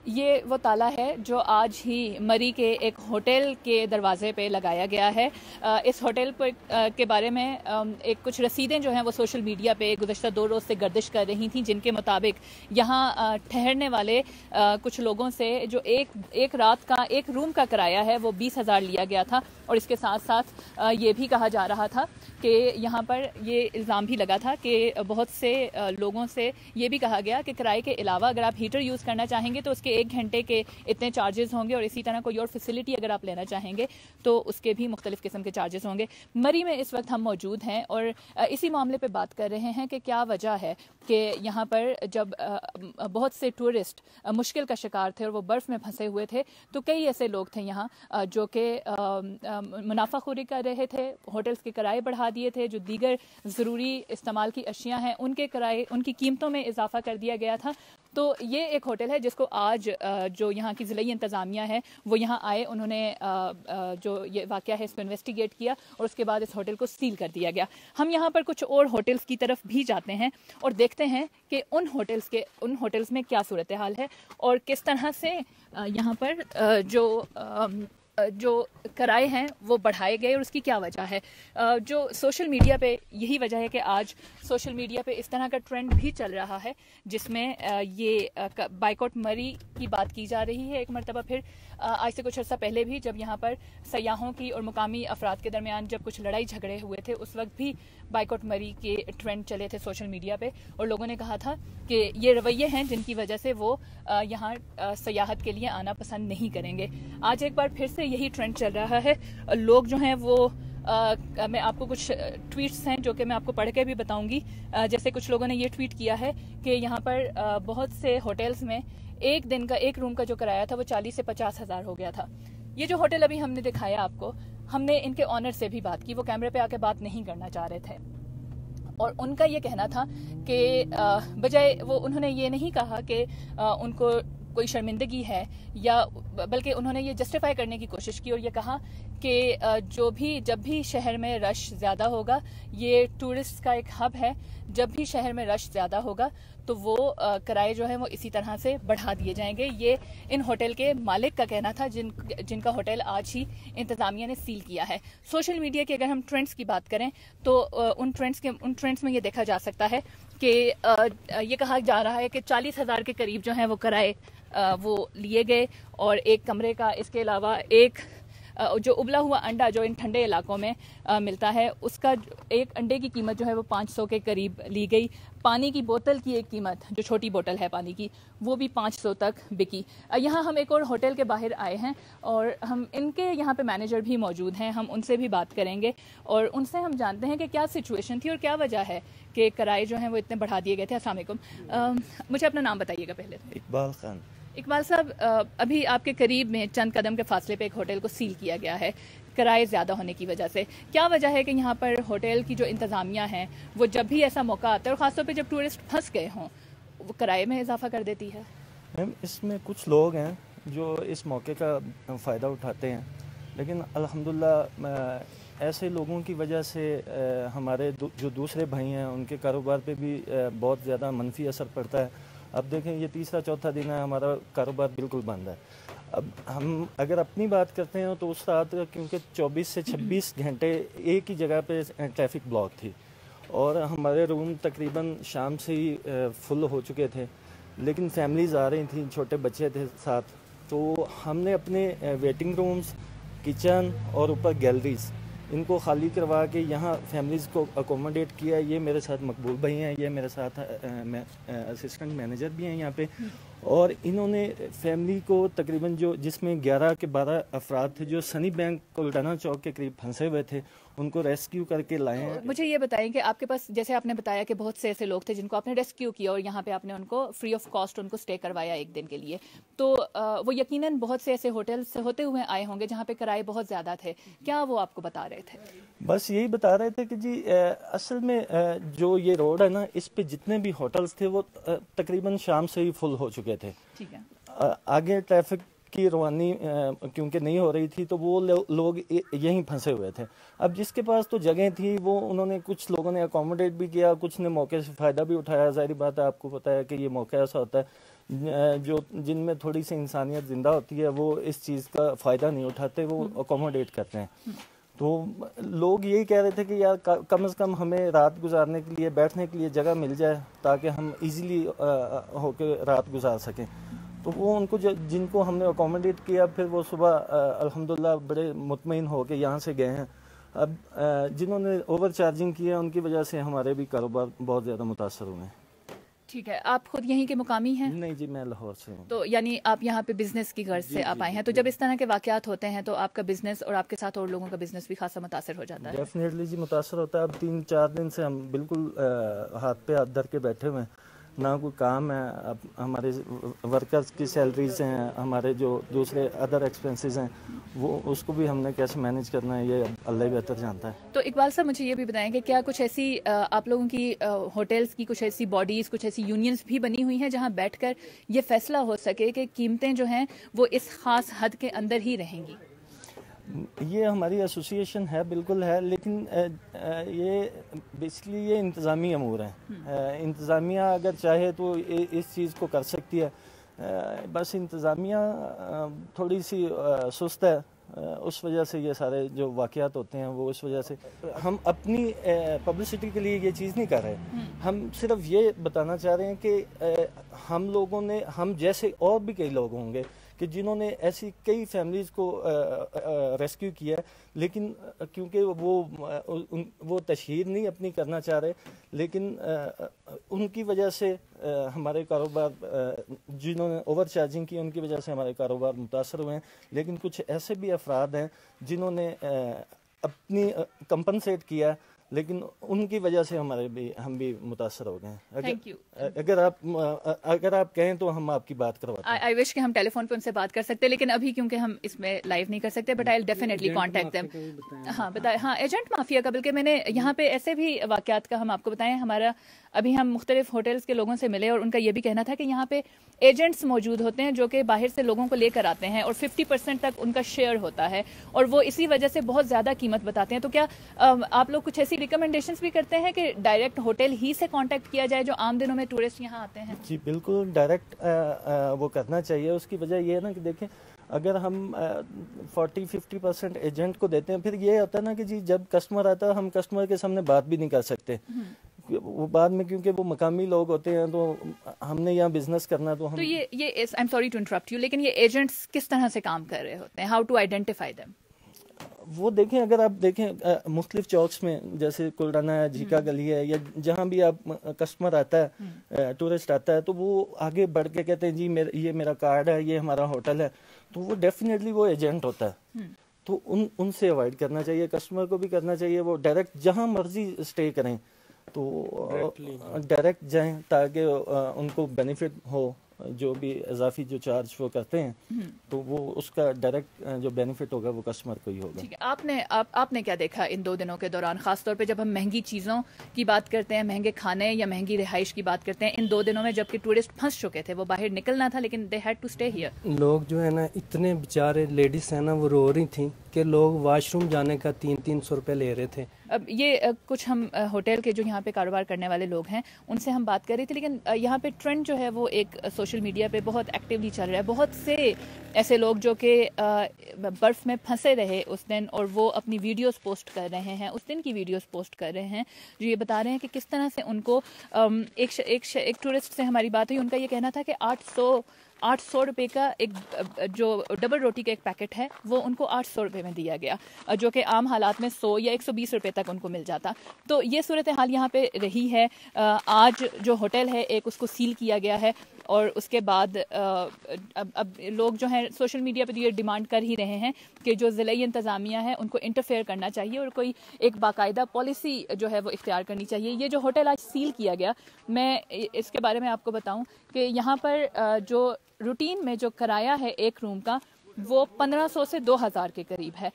یہ وہ تالا ہے جو آج ہی مری کے ایک ہوٹل کے دروازے پہ لگایا گیا ہے۔ اس ہوٹل کے بارے میں ایک کچھ رسیدیں جو ہیں وہ سوشل میڈیا پہ گزشتہ 2 روز سے گردش کر رہی تھیں، جن کے مطابق یہاں ٹھہرنے والے کچھ لوگوں سے جو ایک رات کا ایک روم کا کرایہ ہے وہ 20,000 لیا گیا تھا، اور اس کے ساتھ ساتھ یہ بھی کہا جا رہا تھا کہ یہاں پر یہ الزام بھی لگا تھا کہ بہت سے لوگوں سے یہ بھی کہا گیا کہ کرائے کے علاوہ اگر آپ ہیٹر یوز کرنا چاہیں گے تو اس کے 1 گھنٹے کے اتنے چارجز ہوں گے، اور اسی طرح کوئی اور فیسلٹی اگر آپ لینا چاہیں گے تو اس کے بھی مختلف قسم کے چارجز ہوں گے۔ مری میں اس وقت ہم موجود ہیں اور اسی معاملے پہ بات کر رہے ہیں کہ کیا وجہ ہے کہ یہاں پر جب بہت سے ٹورسٹ مشکل کا شکار تھے اور وہ برف میں پھنسے ہوئے تھے، تو کئی ایسے لوگ تھے یہاں جو کہ منافع خوری کر رہے تھے، ہوٹلز کے کرائے بڑھا دیے تھے، جو دیگر ضروری استعمال کی اشیاء ہیں ان کے کرائے ان کی قیمتوں میں اضافہ کر دیا گیا تھا۔ تو یہ ایک ہوٹل ہے جس کو آج جو یہاں کی ضلعی انتظامیہ ہے وہ یہاں آئے، انہوں نے جو یہ واقعہ ہے اس کو انویسٹیگیٹ کیا اور اس کے بعد اس ہوٹل کو سیل کر دیا گیا۔ ہم یہاں پر کچھ اور ہوٹلز کی طرف بھی جاتے ہیں اور دیکھتے ہیں کہ ان ہوٹلز میں کیا صورتحال ہے اور کس طرح سے یہاں پر جو کرائے ہیں وہ بڑھائے گئے اور اس کی کیا وجہ ہے۔ جو سوشل میڈیا پہ یہی وجہ ہے کہ آج سوشل میڈیا پہ اس طرح کا ٹرینڈ بھی چل رہا ہے جس میں یہ بائیکاٹ مری کی بات کی جا رہی ہے۔ ایک مرتبہ پھر آج سے کچھ عرصہ پہلے بھی جب یہاں پر سیاحوں کی اور مقامی افراد کے درمیان جب کچھ لڑائی جھگڑے ہوئے تھے، اس وقت بھی بائیکاٹ مری کے ٹرینڈ چلے تھے سوشل میڈیا پہ، اور لوگوں نے کہا تھا کہ یہ رویے ہیں جن کی وجہ سے وہ یہاں سیاحت کے لیے آنا پسند نہیں کریں گے۔ آج ایک بار پھر سے یہی ٹرینڈ چل رہا ہے۔ لوگ جو ہیں وہ میں آپ کو کچھ ٹویٹس ہیں جو کہ میں آپ کو پڑھ کے بھی بتاؤں گی۔ جیسے کچھ لوگوں نے یہ ٹویٹ کیا ہے کہ یہاں پر بہت سے ہوٹلز میں ایک دن کا ایک روم کا جو کرایہ تھا وہ 40 سے 50 ہزار ہو گیا تھا۔ یہ جو ہوٹل ابھی ہم نے دکھایا آپ کو، ہم نے ان کے آنر سے بھی بات کی، وہ کیمرے پہ آ کے بات نہیں کرنا چاہ رہے تھے، اور ان کا یہ کہنا تھا کہ بجائے وہ انہوں نے یہ نہیں کہا کہ ان کو کوئی شرمندگی ہے، یا بلکہ انہوں نے یہ جسٹیفائی کرنے کی کوشش کی اور یہ کہا کہ جب بھی شہر میں رش زیادہ ہوگا، یہ ٹورسٹ کا ایک ہب ہے، جب بھی شہر میں رش زیادہ ہوگا تو وہ کرائے جو ہیں وہ اسی طرح سے بڑھا دیے جائیں گے۔ یہ ان ہوٹل کے مالک کا کہنا تھا جن کا ہوٹل آج ہی انتظامیہ نے سیل کیا ہے۔ سوشل میڈیا کے اگر ہم ٹرینڈز کی بات کریں تو ان ٹرینڈز میں یہ دیکھا جا سکتا ہے کہ یہ کہا جا رہا ہے کہ 40,000 کے قریب جو ہیں وہ کرائے وہ لیے گئے، اور ایک کمرے کا، اس کے علاوہ ایک جو ابلا ہوا انڈا جو ان ٹھنڈے علاقوں میں ملتا ہے، اس کا ایک انڈے کی قیمت جو ہے وہ 500 کے قریب لی گئی۔ پانی کی بوتل کی ایک قیمت جو چھوٹی بوتل ہے پانی کی وہ بھی 500 تک بکی۔ یہاں ہم ایک اور ہوٹل کے باہر آئے ہیں اور ہم ان کے یہاں پہ مینیجر بھی موجود ہیں، ہم ان سے بھی بات کریں گے اور ان سے ہم جانتے ہیں کہ کیا سچویشن تھی اور کیا وجہ ہے کہ کرائے جو ہیں وہ اتنے بڑھا دیے گئے تھے۔ السلام علیکم، مجھے اپنا نام بتائیے گا پہلے۔ اقبال خان۔ اقبال صاحب، ابھی آپ کے قریب میں چند قدم کے فاصلے پہ ایک ہوٹل کو سیل کیا گیا ہے کرائے زیادہ ہونے کی وجہ سے، کیا وجہ ہے کہ یہاں پر ہوٹل کی جو انتظامیہ ہیں وہ جب بھی ایسا موقع آتا ہے اور خاص طور پہ جب ٹورسٹ پھنس گئے ہوں وہ کرائے میں اضافہ کر دیتی ہے؟ میم، اس میں کچھ لوگ ہیں جو اس موقع کا فائدہ اٹھاتے ہیں، لیکن الحمدللہ ایسے لوگوں کی وجہ سے ہمارے جو دوسرے بھائی ہیں ان کے کاروبار پہ بھی بہت زیادہ منفی اثر پڑتا ہے۔ اب دیکھیں، یہ تیسرا چوتھا دن ہے ہمارا کاروبار بالکل بند ہے۔ اب ہم اگر اپنی بات کرتے ہیں تو اس رات کیونکہ 24 سے 26 گھنٹے ایک ہی جگہ پہ ٹریفک بلاک تھی اور ہمارے روم تقریباً شام سے ہی فل ہو چکے تھے، لیکن فیملیز آ رہی تھیں، چھوٹے بچے تھے ساتھ، تو ہم نے اپنے ویٹنگ رومز، کچن اور اوپر گیلریز ان کو خالی کروا کے یہاں فیملیز کو اکوموڈیٹ کیا۔ یہ میرے ساتھ مقبول بھائی ہیں، یہ میرے ساتھ اسسٹنٹ مینیجر بھی ہیں یہاں پہ، اور انہوں نے فیملی کو تقریباً جس میں 11 کے 12 افراد تھے جو سنی بینک کولٹانا چوک کے قریب پھنسے ہوئے تھے، ان کو ریسکیو کر کے لائے ہیں۔ مجھے یہ بتائیں کہ آپ کے پاس، جیسے آپ نے بتایا کہ بہت سے ایسے لوگ تھے جن کو آپ نے ریسکیو کیا اور یہاں پہ آپ نے ان کو فری آف کاسٹ ان کو اسٹے کروایا ایک دن کے لیے، تو وہ یقیناً بہت سے ایسے ہوٹل سے ہوتے ہوئے آئے ہوں گے جہاں پہ کرائے بہت زیادہ تھے، کیا وہ آپ کو بتا رہے تھے؟ بس یہی بتا رہے تھے کہ جی اصل میں جو یہ روڈ ہے نا، اس پہ جتنے بھی ہوٹلز تھے وہ تقریباً شام سے ہی فل ہو چکے تھے۔ ٹھیک ہے، آگے ٹریفک کی روانی کیونکہ نہیں ہو رہی تھی تو وہ لوگ یہیں پھنسے ہوئے تھے۔ اب جس کے پاس تو جگہ تھی وہ انہوں نے، کچھ لوگوں نے اکوموڈیٹ بھی کیا، کچھ نے موقع سے فائدہ بھی اٹھایا۔ ظاہری بات ہے، آپ کو پتہ ہے کہ یہ موقع ایسا ہوتا ہے جو جن میں تھوڑی سی انسانیت زندہ ہوتی ہے وہ اس چیز کا فائدہ نہیں اٹھاتے, وہ اکوموڈیٹ کرتے ہیں. تو لوگ یہی کہہ رہے تھے کہ یار کم از کم ہمیں رات گزارنے کے لیے, بیٹھنے کے لیے جگہ مل جائے تاکہ ہم ایزیلی ہو کے رات گزار سکیں. تو وہ ان کو جن کو ہم نے اکوموڈیٹ کیا, پھر وہ صبح الحمدللہ بڑے مطمئن ہو کے یہاں سے گئے ہیں. اب جنہوں نے اوور چارجنگ کی ہے ان کی وجہ سے ہمارے بھی کاروبار بہت زیادہ متاثر ہوئے ہیں. ٹھیک ہے, آپ خود یہیں کے مقامی ہیں؟ نہیں جی, میں لاہور سے ہوں. تو یعنی آپ یہاں پہ بزنس کی غرض سے آپ آئے ہیں, تو جب اس طرح کے واقعات ہوتے ہیں تو آپ کا بزنس اور آپ کے ساتھ اور لوگوں کا بزنس بھی خاصا متاثر ہو جاتا ہے؟ ڈیفینیٹلی جی متاثر ہوتا ہے. اب 3-4 دن سے ہم بالکل ہاتھ پہ ہاتھ دھر کے بیٹھے ہوئے ہیں, نہ کوئی کام ہے. اب ہمارے ورکرز کی سیلریز ہیں, ہمارے جو دوسرے ادر ایکسپنسز ہیں, وہ اس کو بھی ہم نے کیسے مینیج کرنا ہے یہ اللہ ہی بہتر جانتا ہے. تو اقبال صاحب مجھے یہ بھی بتائیں کہ کیا کچھ ایسی آپ لوگوں کی ہوٹلز کی کچھ ایسی باڈیز, کچھ ایسی یونینز بھی بنی ہوئی ہیں جہاں بیٹھ کر یہ فیصلہ ہو سکے کہ قیمتیں جو ہیں وہ اس خاص حد کے اندر ہی رہیں گی؟ یہ ہماری ایسوسیشن ہے, بالکل ہے, لیکن یہ بیسکلی یہ انتظامی امور ہیں. انتظامیہ اگر چاہے تو اس چیز کو کر سکتی ہے, بس انتظامیہ تھوڑی سی سست ہے. اس وجہ سے یہ سارے جو واقعات ہوتے ہیں وہ اس وجہ سے. ہم اپنی پبلسٹی کے لیے یہ چیز نہیں کر رہے, ہم صرف یہ بتانا چاہ رہے ہیں کہ ہم لوگوں نے, ہم جیسے اور بھی کئی لوگ ہوں گے کہ جنہوں نے ایسی کئی فیملیز کو ریسکیو کیا ہے, لیکن کیونکہ وہ تشہیر نہیں اپنی کرنا چاہ رہے, لیکن ان کی وجہ سے ہمارے کاروبار, جنہوں نے اوور چارجنگ کی ان کی وجہ سے ہمارے کاروبار متاثر ہوئے ہیں. لیکن کچھ ایسے بھی افراد ہیں جنہوں نے اپنی کمپنسیٹ کیا, لیکن ان کی وجہ سے ہم بھی متاثر ہو گئے ہیں. اگر آپ کہیں تو ہم آپ کی بات کرواتے ہیں. آئی وش کہ ہم ٹیلی فون پہ ان سے بات کر سکتے, لیکن ابھی کیونکہ ہم اس میں لائیو نہیں کر سکتے, but I definitely contact them. ہاں بتائیں. ہاں, ایجنٹ مافیا کا, بلکہ میں نے یہاں پہ ایسے بھی واقعات کا ہم آپ کو بتائیں. ہمارا ابھی ہم مختلف ہوٹلز کے لوگوں سے ملے اور ان کا یہ بھی کہنا تھا کہ یہاں پہ ایجنٹس موجود ہوتے ہیں جو کہ باہر سے لوگوں کو لے کر آتے ہیں اور 50% تک ان کا شیئر ہوتا ہے, اور وہ اسی وجہ سے بہت زیادہ قیمت بتاتے ہیں. تو کیا آپ لوگ کچھ ایسی ریکمنڈیشنز بھی کرتے ہیں کہ ڈائریکٹ ہوٹل ہی سے کانٹیکٹ کیا جائے جو عام دنوں میں ٹورسٹ یہاں آتے ہیں؟ جی بالکل, ڈائریکٹ وہ کرنا چاہیے. اس کی وجہ یہ ہے نا کہ دیکھیں, اگر ہم 40-50% ایجنٹ کو دیتے ہیں, پھر یہ ہوتا ہے نا کہ جی جب کسٹمر آتا ہے ہم کسٹمر کے سامنے بات بھی نہیں کر سکتے. وہ بعد میں کیونکہ وہ مقامی لوگ ہوتے ہیں تو ہم نے یہاں بزنس کرنا تو ہم. تو یہ I am sorry to interrupt you, لیکن یہ ایجنٹس کس طرح سے کام کر رہے ہوتے ہیں؟ How to identify them? وہ دیکھیں, اگر آپ دیکھیں مختلف چوکس میں, جیسے کلڈانہ ہے, جھیکا گلی ہے, یا جہاں بھی آپ کسٹمر آتا ہے, ٹورسٹ آتا ہے, تو وہ آگے بڑھ کے کہتے ہیں جی یہ میرا کارڈ ہے, یہ ہمارا ہوٹل ہے, تو وہ ڈیفینیٹلی وہ ایجنٹ ہوتا ہے. تو ان سے اوائڈ کرنا چاہیے, کسٹمر کو بھی کرنا چاہیے وہ ڈائریکٹ جہاں مرضی اسٹے کریں تو ڈائریکٹ جائیں تاکہ ان کو بینیفٹ ہو. جو بھی اضافی جو چارج وہ کرتے ہیں تو وہ اس کا ڈائریکٹ جو بینیفٹ ہوگا وہ کسٹمر کو ہی ہوگا. ٹھیک ہے, آپ نے کیا دیکھا ان 2 دنوں کے دوران, خاص طور پہ جب ہم مہنگی چیزوں کی بات کرتے ہیں, مہنگے کھانے یا مہنگی رہائش کی بات کرتے ہیں, ان 2 دنوں میں جبکہ ٹورسٹ پھنس چکے تھے, وہ باہر نکلنا تھا لیکن they had to stay here. لوگ جو ہے نا اتنے بیچارے لیڈیز ہیں نا, وہ رو رہی تھیں کہ لوگ واش روم جانے کا 300 روپے لے رہے تھے. اب یہ کچھ ہم ہوٹل کے جو یہاں پہ کاروبار کرنے والے لوگ ہیں ان سے ہم بات کر رہے تھے, لیکن یہاں پہ ٹرینڈ جو ہے وہ ایک سوشل میڈیا پہ بہت ایکٹیولی چل رہا ہے. بہت سے ایسے لوگ جو کہ برف میں پھنسے رہے اس دن, اور وہ اپنی ویڈیوز پوسٹ کر رہے ہیں, اس دن کی ویڈیوز پوسٹ کر رہے ہیں, جو یہ بتا رہے ہیں کہ کس طرح سے ان کو ایک ٹورسٹ سے ہماری بات ہوئی, ان کا یہ کہنا تھا کہ 800 روپے کا ایک جو ڈبل روٹی کا ایک پیکٹ ہے وہ ان کو 800 روپے میں دیا گیا, جو کہ عام حالات میں 100 یا 120 روپے تک ان کو مل جاتا. تو یہ صورتحال یہاں پہ رہی ہے. آج جو ہوٹل ہے ایک اس کو سیل کیا گیا ہے, اور اس کے بعد اب لوگ جو ہیں سوشل میڈیا پہ یہ ڈیمانڈ کر ہی رہے ہیں کہ جو ضلعی انتظامیہ ہے ان کو انٹرفیئر کرنا چاہیے اور کوئی ایک باقاعدہ پالیسی جو ہے وہ اختیار کرنی چاہیے. یہ جو ہوٹل آج سیل کیا گیا, میں اس کے بارے میں آپ کو بتاؤں کہ یہاں پر جو روٹین میں جو کرایہ ہے ایک روم کا وہ 1500 سے 2000 کے قریب ہے,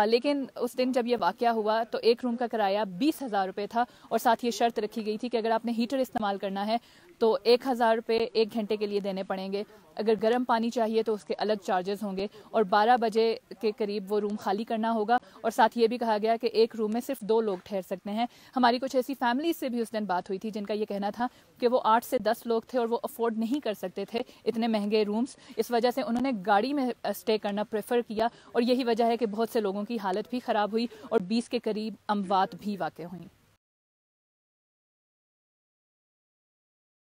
لیکن اس دن جب یہ واقعہ ہوا تو ایک روم کا کرایہ 20,000 روپے تھا, اور ساتھ یہ شرط رکھی گئی تھی کہ اگر آپ نے ہیٹر استعمال کرنا ہے تو 1000 روپے 1 گھنٹے کے لیے دینے پڑیں گے, اگر گرم پانی چاہیے تو اس کے الگ چارجز ہوں گے, اور 12 بجے کے قریب وہ روم خالی کرنا ہوگا, اور ساتھ یہ بھی کہا گیا کہ ایک روم میں صرف 2 لوگ ٹھہر سکتے ہیں. ہماری کچھ ایسی فیملیز سے بھی اس دن بات ہوئی تھی جن کا یہ کہنا تھا کہ وہ 8 سے 10 لوگ تھے اور وہ افورڈ نہیں کر سکتے تھے اتنے مہنگے رومز. اس وجہ سے انہوں نے گاڑی میں اسٹے کرنا پریفر کیا اور یہی وجہ ہے کہ بہت سے لوگوں کی حالت بھی خراب ہوئی اور 20 کے قریب اموات بھی واقع ہوئیں.